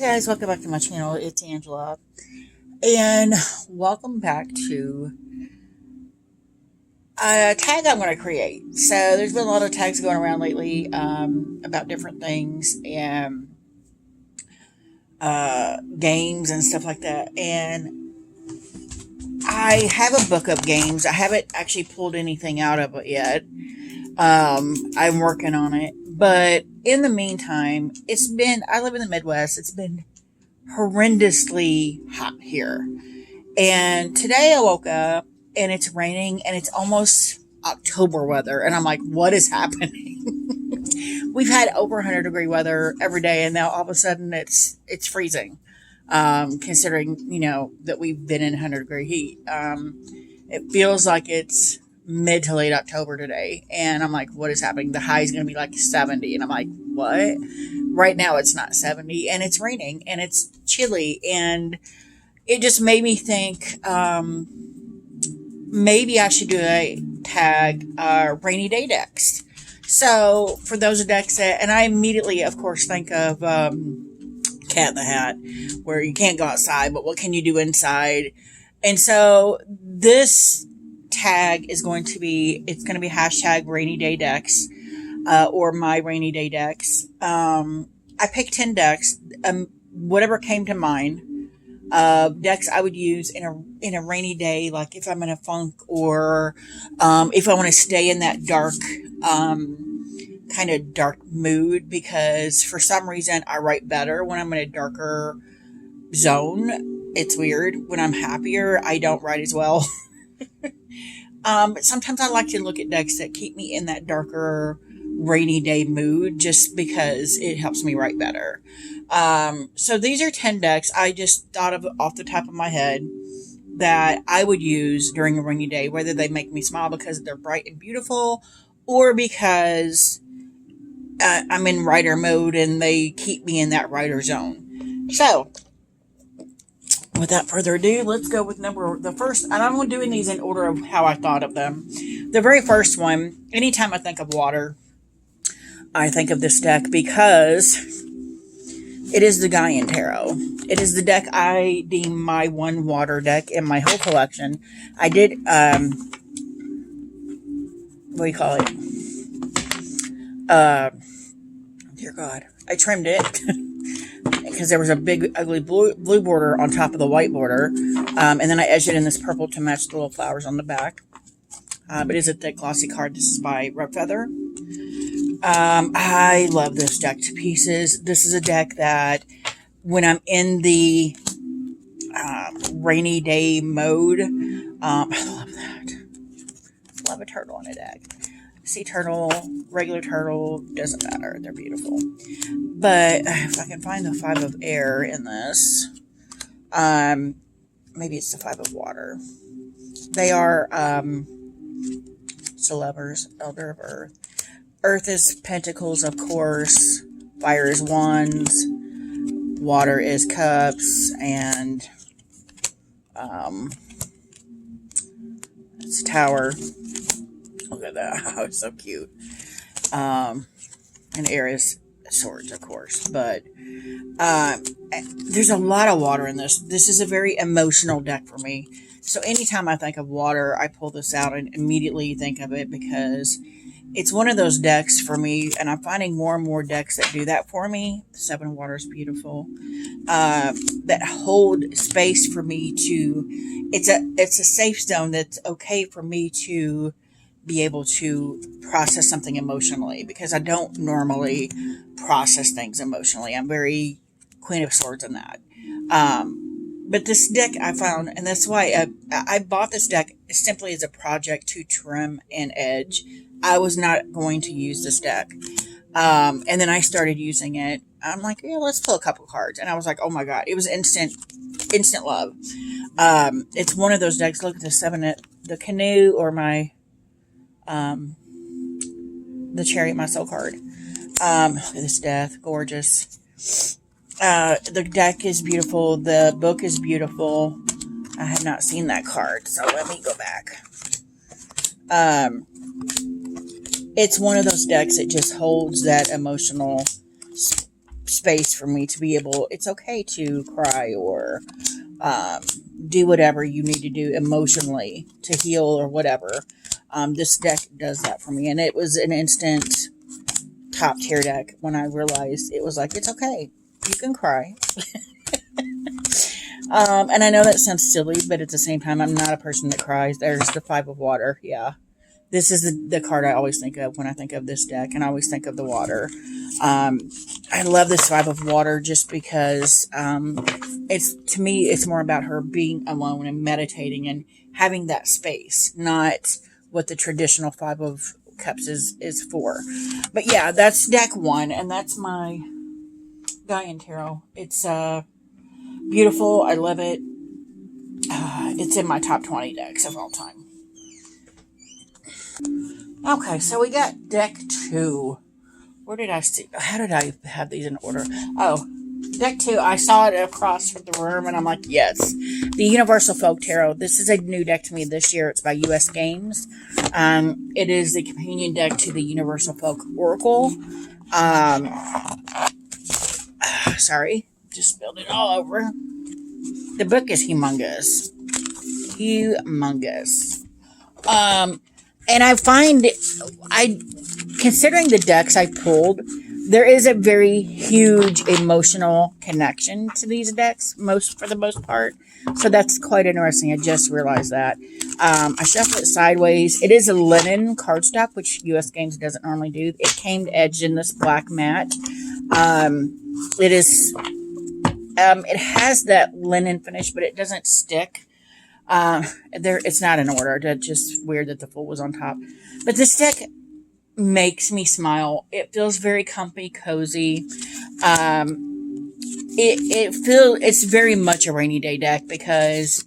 Guys, welcome back to my channel. It's Angela, and welcome back to a tag I'm going to create. So there's been a lot of tags going around lately about different things and games and stuff like that. And I have a book of games. I haven't actually pulled anything out of it yet. I'm working on it, but in the meantime, I live in the Midwest. It's been horrendously hot here. And today I woke up and it's raining and it's almost October weather. And I'm like, what is happening? We've had over 100-degree weather every day. And now all of a sudden it's freezing. Considering, that we've been in 100-degree heat. It feels like it's mid to late October today. And I'm like, what is happening? The high is going to be like 70. And I'm like, what? Right now it's not 70 and it's raining and it's chilly. And it just made me think, maybe I should do a tag, rainy day decks. So for those decks and I immediately, of course, think of, Cat in the Hat, where you can't go outside, but what can you do inside? And so this tag is going to be hashtag rainy day decks, or my rainy day decks. I picked 10 decks, whatever came to mind, decks I would use in a rainy day, like if I'm in a funk or, if I want to stay in that dark, kind of dark mood, because for some reason I write better when I'm in a darker zone. It's weird. When I'm happier, I don't write as well. But sometimes I like to look at decks that keep me in that darker rainy day mood just because it helps me write better. So these are 10 decks I just thought of off the top of my head that I would use during a rainy day, whether they make me smile because they're bright and beautiful or because I'm in writer mode and they keep me in that writer zone. So without further ado, let's go with the first, and I'm doing these in order of how I thought of them. The very first one, anytime I think of water, I think of this deck because it is the Gaian Tarot. It is the deck I deem my one water deck in my whole collection. I did, what do you call it? Dear God, I trimmed it. Because there was a big, ugly blue border on top of the white border. And then I edged it in this purple to match the little flowers on the back. It is a thick, glossy card. This is by Red Feather. I love this deck to pieces. This is a deck that when I'm in the rainy day mode, I love that. Love a turtle on a deck. Sea turtle, regular turtle, doesn't matter. They're beautiful. But if I can find the 5 of air in this, maybe it's the 5 of water. They are Celebers, Elder of Earth. Earth is pentacles, of course. Fire is wands. Water is cups, and it's a tower. Look at that. Oh, it's so cute. And air is swords, of course. But there's a lot of water in this. This is a very emotional deck for me. So anytime I think of water, I pull this out and immediately think of it because it's one of those decks for me. And I'm finding more and more decks that do that for me. 7 of Water is beautiful. That hold space for me to... It's a safe zone that's okay for me to be able to process something emotionally, because I don't normally process things emotionally. I'm very Queen of Swords in that. But this deck I found, and that's why I bought this deck simply as a project to trim and edge. I was not going to use this deck. And then I started using it. I'm like, yeah, let's pull a couple cards. And I was like, oh my God, it was instant love. It's one of those decks. Look at the canoe, or my, the Chariot My Soul card. Look at this death. Gorgeous. The deck is beautiful. The book is beautiful. I have not seen that card, so let me go back. It's one of those decks that just holds that emotional space for me to be able, it's okay to cry or um, do whatever you need to do emotionally to heal or whatever. This deck does that for me. And it was an instant top tier deck when I realized it was like, it's okay. You can cry. And I know that sounds silly, but at the same time, I'm not a person that cries. There's the Five of Water. Yeah. This is the card I always think of when I think of this deck, and I always think of the water. I love this Five of Water just because it's, to me, it's more about her being alone and meditating and having that space, not what the traditional Five of Cups is for. But yeah, that's deck one, and that's my Gaian Tarot. It's beautiful. I love it. It's in my top 20 decks of all time. Okay, so we got deck two. Where did I see? How did I have these in order? Oh, deck two. I saw it across from the room, and I'm like, yes. The Universal Folk Tarot. This is a new deck to me this year. It's by US Games. It is the companion deck to the Universal Folk Oracle. Sorry, just spilled it all over. The book is humongous. Humongous. And I find, considering the decks I pulled, there is a very huge emotional connection to these decks, for the most part. So that's quite interesting. I just realized that. I shuffled it sideways. It is a linen cardstock, which US Games doesn't normally do. It came edged in this black matte. It is, it has that linen finish, but it doesn't stick. It's not in order. It's just weird that the full was on top. But this deck makes me smile. It feels very comfy, cozy. It's very much a rainy day deck because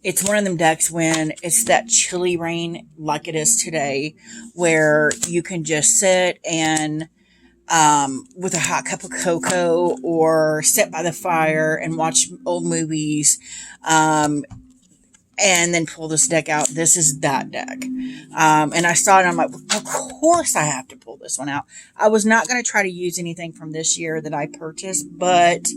it's one of them decks when it's that chilly rain like it is today, where you can just sit and with a hot cup of cocoa or sit by the fire and watch old movies, and then pull this deck out. This is that deck. And I saw it and I'm like, of course I have to pull this one out. I was not going to try to use anything from this year that I purchased, but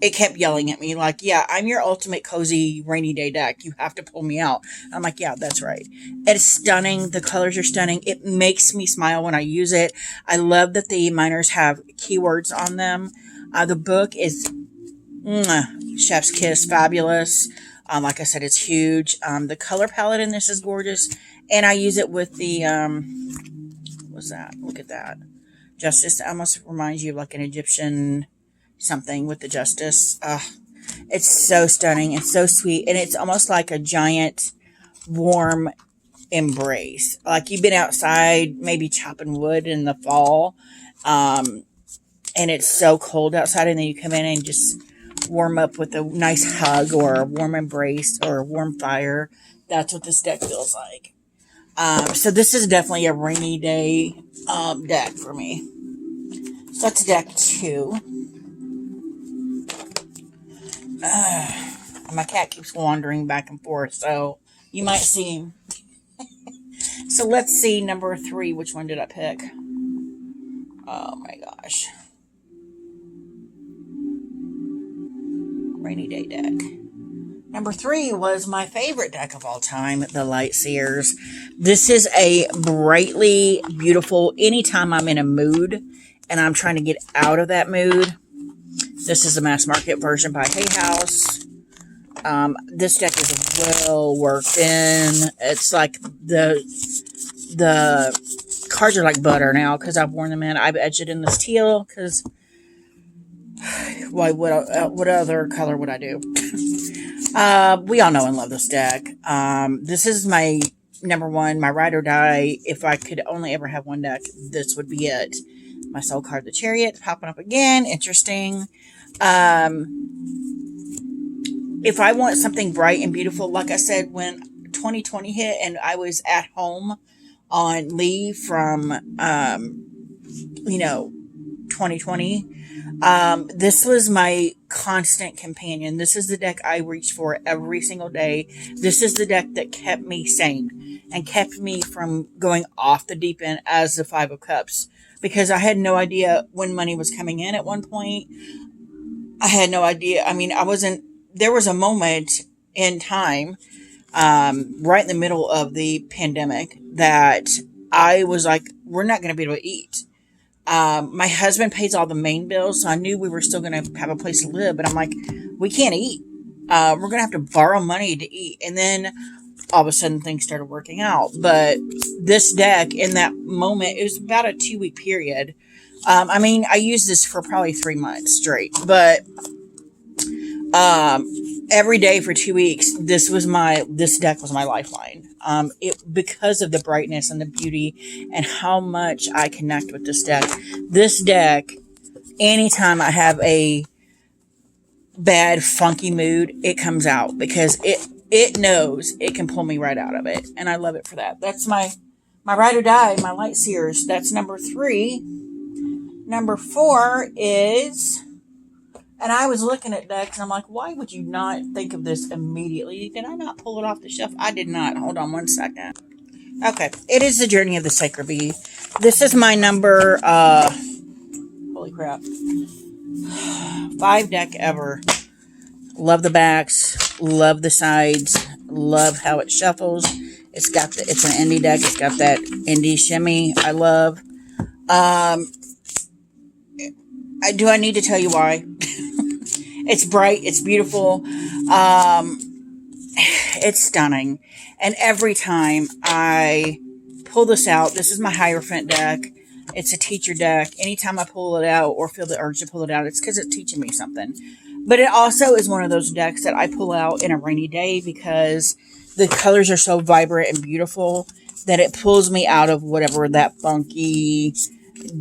it kept yelling at me like, yeah, I'm your ultimate cozy rainy day deck. You have to pull me out. I'm like, yeah, that's right. It's stunning. The colors are stunning. It makes me smile when I use it. I love that the miners have keywords on them. The book is chef's kiss, fabulous. Like I said, it's huge. The color palette in this is gorgeous. And I use it with the, what's that? Look at that. Justice. It almost reminds you of like an Egyptian something with the justice. It's so stunning and so sweet, and it's almost like a giant warm embrace, like you've been outside maybe chopping wood in the fall, and it's so cold outside, and then you come in and just warm up with a nice hug or a warm embrace or a warm fire. That's what this deck feels like. So this is definitely a rainy day deck for me. So that's deck two. My cat keeps wandering back and forth, so you might see him. So let's see number three. Which one did I pick? Oh my gosh. Rainy day deck. Number three was my favorite deck of all time, the Lightseers. This is a brightly beautiful, anytime I'm in a mood and I'm trying to get out of that mood. This is a mass market version by Hay House. This deck is well worked in. It's like the cards are like butter now because I've worn them in. I've edged it in this teal because why? What other color would I do? We all know and love this deck. This is my number one, my ride or die. If I could only ever have one deck, this would be it. My soul card, the Chariot, popping up again. Interesting. If I want something bright and beautiful, like I said, when 2020 hit and I was at home on leave from, 2020, this was my constant companion. This is the deck I reached for every single day. This is the deck that kept me sane and kept me from going off the deep end as the Five of Cups because I had no idea when money was coming in at one point. I had no idea. I mean, there was a moment in time, right in the middle of the pandemic that I was like, we're not going to be able to eat. My husband pays all the main bills, so I knew we were still going to have a place to live, but I'm like, we can't eat. We're going to have to borrow money to eat. And then all of a sudden things started working out. But this deck in that moment, it was about a 2-week period. I mean, I used this for probably 3 months straight, but, every day for 2 weeks, this deck was my lifeline. Because of the brightness and the beauty and how much I connect with this deck, anytime I have a bad, funky mood, it comes out because it knows it can pull me right out of it. And I love it for that. That's my ride or die, my light seers. That's number 3. Number 4 is, and I was looking at decks and I'm like, why would you not think of this immediately? Did I not pull it off the shelf? I did not. Hold on one second. Okay. It is the Journey of the Sacred Bee. This is my number, holy crap, 5 deck ever. Love the backs. Love the sides. Love how it shuffles. It's an indie deck. It's got that indie shimmy I love. Do I need to tell you why? It's bright. It's beautiful. It's stunning. And every time I pull this out, this is my Hierophant deck. It's a teacher deck. Anytime I pull it out or feel the urge to pull it out, it's because it's teaching me something. But it also is one of those decks that I pull out in a rainy day because the colors are so vibrant and beautiful that it pulls me out of whatever that funky,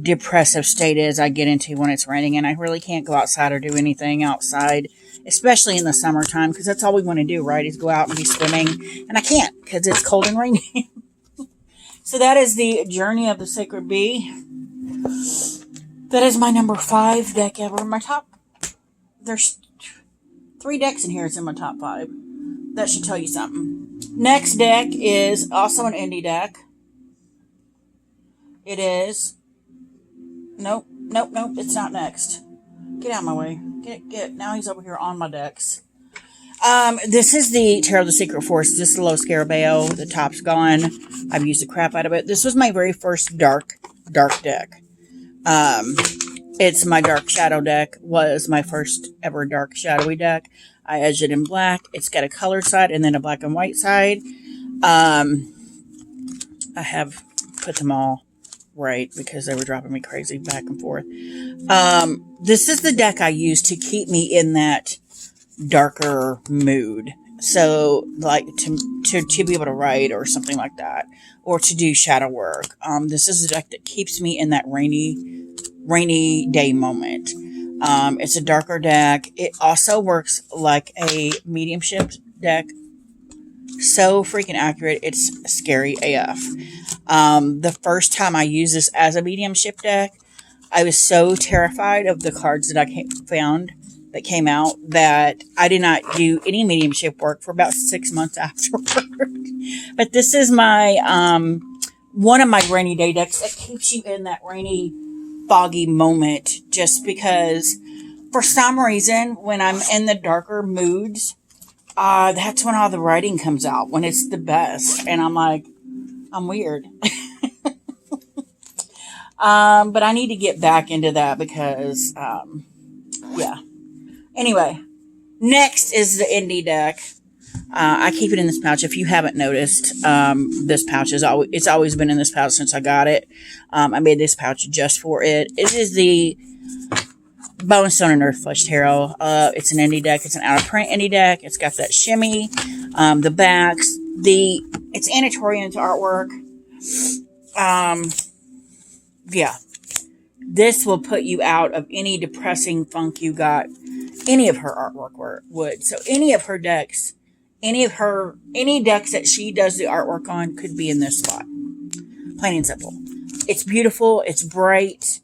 depressive state is I get into when it's raining and I really can't go outside or do anything outside, especially in the summertime, because that's all we want to do, right, is go out and be swimming. And I can't because it's cold and rainy. So that is the Journey of the Sacred Bee. That is my number 5 deck ever. My top, there's 3 decks in here. It's in my top 5. That should tell you something. Next deck is also an indie deck. It is, nope, it's not next. Get out of my way. Get, now he's over here on my decks. This is the Tarot of the Secret Force. This is the Lo Scarabeo. The top's gone. I've used the crap out of it. This was my very first dark deck. It's my Dark Shadow deck. Was my first ever dark shadowy deck. I edged it in black. It's got a color side and then a black and white side. I have put them all right because they were dropping me crazy back and forth. This is the deck I use to keep me in that darker mood. So like to be able to write or something like that, or to do shadow work. This is a deck that keeps me in that rainy day moment. It's a darker deck. It also works like a mediumship deck. So freaking accurate. It's scary AF. The first time I used this as a mediumship deck, I was so terrified of the cards that I found that came out that I did not do any mediumship work for about 6 months afterward. But this is my, one of my rainy day decks that keeps you in that rainy, foggy moment, just because for some reason, when I'm in the darker moods, that's when all the writing comes out, when it's the best. And I'm like, I'm weird. But I need to get back into that because, yeah. Anyway, next is the indie deck. I keep it in this pouch. If you haven't noticed, this pouch it's always been in this pouch since I got it. I made this pouch just for it. It is the Bone, Stone, and Earthflesh Tarot. It's an indie deck. It's an out of print indie deck. It's got that shimmy, the backs, it's Anatolian artwork. Yeah. This will put you out of any depressing funk you got. Any of her artwork would. So any of her decks, any decks that she does the artwork on could be in this spot. Plain and simple. It's beautiful. It's bright.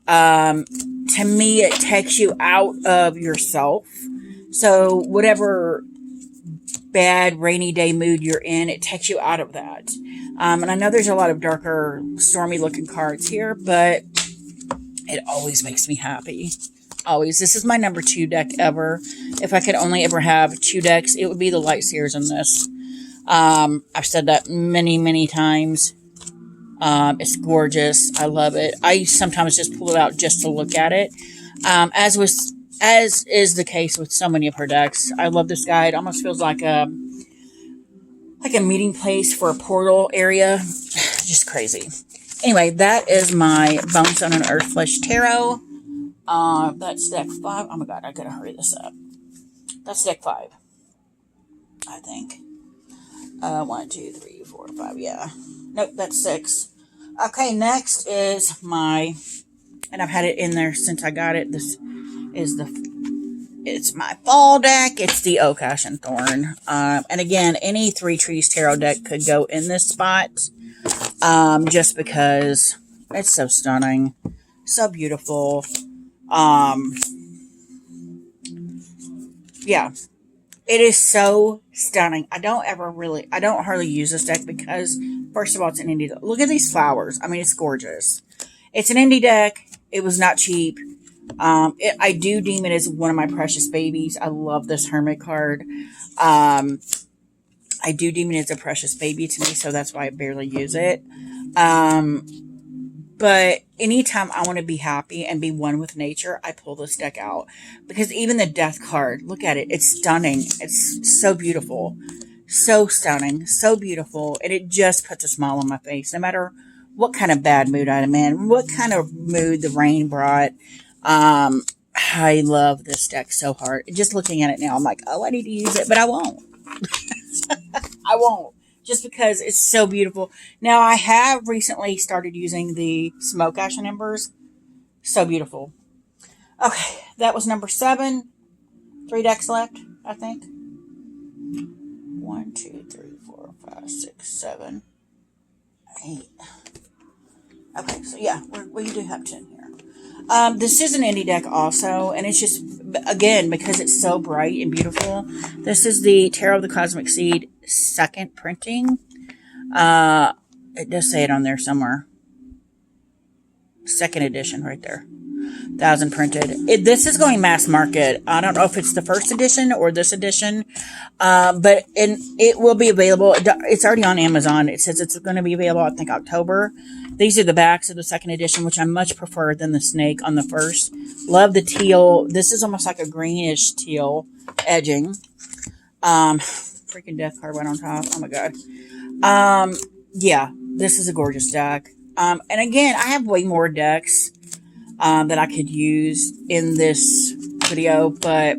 To me, it takes you out of yourself. So whatever bad rainy day mood you're in, it takes you out of that. And I know there's a lot of darker, stormy looking cards here, but It always makes me happy. Always. This is my number 2 deck ever. If I could only ever have 2 decks, it would be the Light Seers in this. I've said that many, many times. It's gorgeous. I love it. I sometimes just pull it out just to look at it. As is the case with so many of her decks. I love this guy. It almost feels like a meeting place for a portal area. Just crazy. Anyway, that is my Bone, Sun, and Earth Flesh Tarot. That's deck 5. Oh my god, I gotta hurry this up. That's deck 5. I think. 1, 2, 3, 4, 5. Yeah. Nope, that's 6. Okay, next is my, and I've had it in there since I got it. This is it's my fall deck. It's the Oak, Ash, and Thorn. And again, any Three Trees Tarot deck could go in this spot. Just because it's so stunning. So beautiful. Yeah. It is so stunning. I don't hardly use this deck because, first of all, it's an indie deck. Look at these flowers. I mean, it's gorgeous. It's an indie deck. It was not cheap. I do deem it as one of my precious babies. I love this Hermit card. I do deem it as a precious baby to me, so that's why I barely use it. But anytime I want to be happy and be one with nature, I pull this deck out. Because even the Death card, look at it. It's stunning. It's so beautiful. So stunning. So beautiful. And it just puts a smile on my face. No matter what kind of bad mood I'm in, what kind of mood the rain brought. I love this deck so hard. Just looking at it now, I'm like, oh, I need to use it. But I won't. I won't. Just because it's so beautiful. Now, I have recently started using the Smoke, Ash, and Embers. So beautiful. Okay, that was number 7. 3 decks left, I think. 1, 2, 3, 4, 5, 6, 7, 8. Okay, so yeah, we do have 10 here. This is an indie deck also, and it's just, again, because it's so bright and beautiful. This is the Tarot of the Cosmic Seed 2nd printing. It does say it on there somewhere. 2nd edition right there. 1,000 printed. This is going mass market. I don't know if it's the 1st edition or this edition, but it will be available. It's already on Amazon. It says it's going to be available, I think, October. These are the backs of the 2nd edition, which I much prefer than the snake on the 1st. Love the teal. This is almost like a greenish teal edging. Freaking Death card went on top. Oh my god. Yeah, this is a gorgeous deck. And again, I have way more decks that I could use in this video, but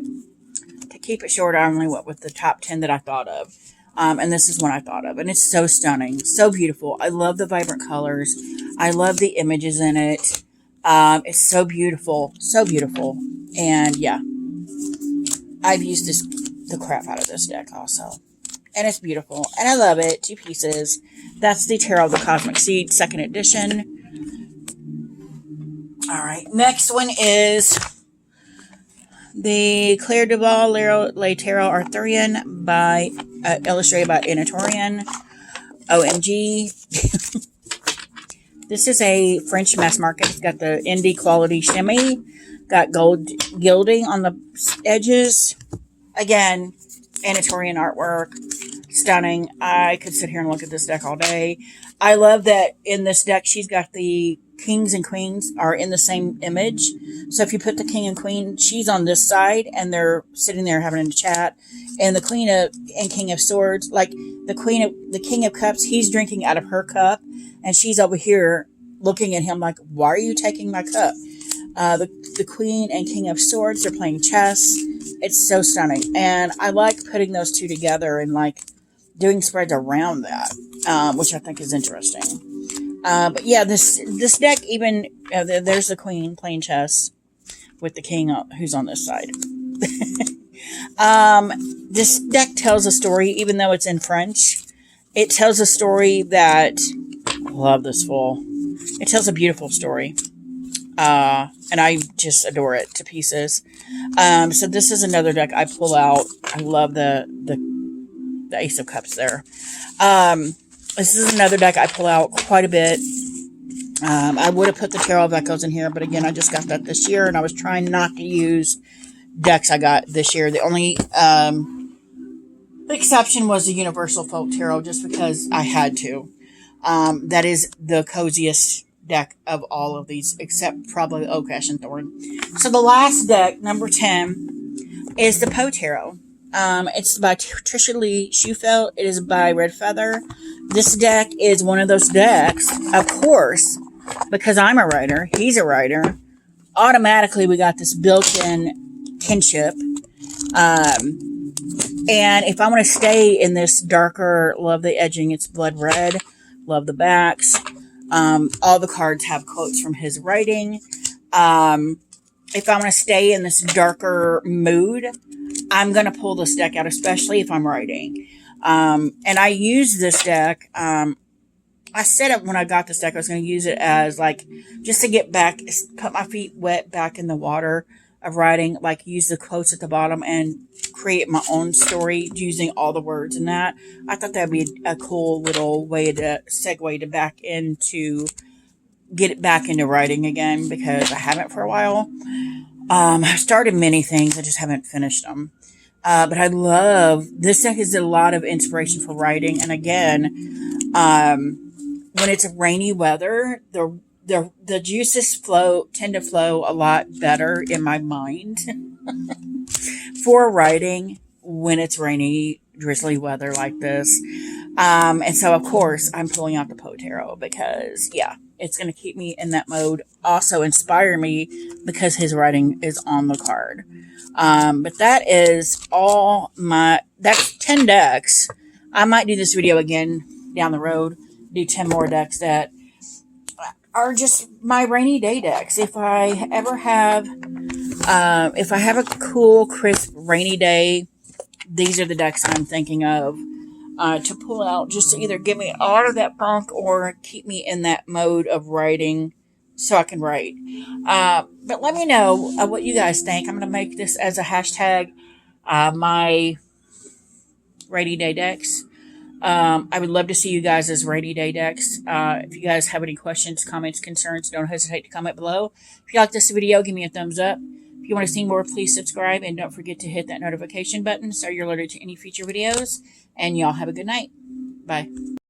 to keep it short, I only went with the top 10 that I thought of. And this is one I thought of. And it's so stunning. So beautiful. I love the vibrant colors. I love the images in it. It's so beautiful. So beautiful. And yeah. I've used the crap out of this deck also. And it's beautiful. And I love it. 2 pieces. That's the Tarot of the Cosmic Seed 2nd edition. Alright. Next one is the Claire Duval Le Tarot Arthurian by illustrated by Anatorian. OMG. This is a French mass market. It's got the indie quality shimmy. Got gold gilding on the edges. Again, Anatorian artwork. Stunning. I could sit here and look at this deck all day. I love that in this deck she's got the kings and queens are in the same image. So if you put the king and queen, she's on this side and they're sitting there having a chat. And the queen of and king of swords, like the king of cups, he's drinking out of her cup and she's over here looking at him like, why are you taking my cup? The queen and king of swords, they're playing chess. It's so stunning. And I like putting those two together and like doing spreads around that, which I think is interesting. But yeah, this deck even, there's the queen playing chess with the king who's on this side. This deck tells a story, even though it's in French. It tells a story that, I love this full. It tells a beautiful story. And I just adore it to pieces. So this is another deck I pull out. I love the Ace of Cups there. This is another deck I pull out quite a bit. I would have put the Tarot of Echoes in here, but again, I just got that this year, and I was trying not to use decks I got this year. The only exception was the Universal Folk Tarot, just because I had to. That is the coziest deck of all of these, except probably Oak, Ash, and Thorn. So the last deck, number 10, is the Poe Tarot. It's by Tricia Lee Shufelt. It is by Red Feather. This deck is one of those decks, of course, because I'm a writer, he's a writer. Automatically, we got this built-in kinship. And if I want to stay in this darker, love the edging, it's blood red, love the backs. All the cards have quotes from his writing. If I want to stay in this darker mood, I'm going to pull this deck out, especially if I'm writing. And I use this deck. I said it when I got this deck, I was going to use it as like, just to get back, put my feet wet back in the water of writing, like use the quotes at the bottom and create my own story using all the words in that. I thought that'd be a cool little way to segue to back into, get it back into writing again, because I haven't for a while. I've started many things, I just haven't finished them. But I love, this deck is a lot of inspiration for writing. And again, when it's rainy weather, the juices tend to flow a lot better in my mind for writing when it's rainy, drizzly weather like this. And so, of course, I'm pulling out the Poe Tarot because, yeah, it's going to keep me in that mode. Also inspire me because his writing is on the card. But that is all that's 10 decks. I might do this video again down the road, do 10 more decks that are just my rainy day decks. If I ever have, if I have a cool, crisp, rainy day, these are the decks I'm thinking of to pull out, just to either get me out of that funk or keep me in that mode of writing so I can write. But let me know what you guys think. I'm going to make this as a hashtag, my rainy day decks. I would love to see you guys as rainy day decks. If you guys have any questions, comments, concerns, don't hesitate to comment below. If you like this video, give me a thumbs up. If you want to see more, please subscribe, and don't forget to hit that notification button so you're alerted to any future videos. And y'all have a good night. Bye.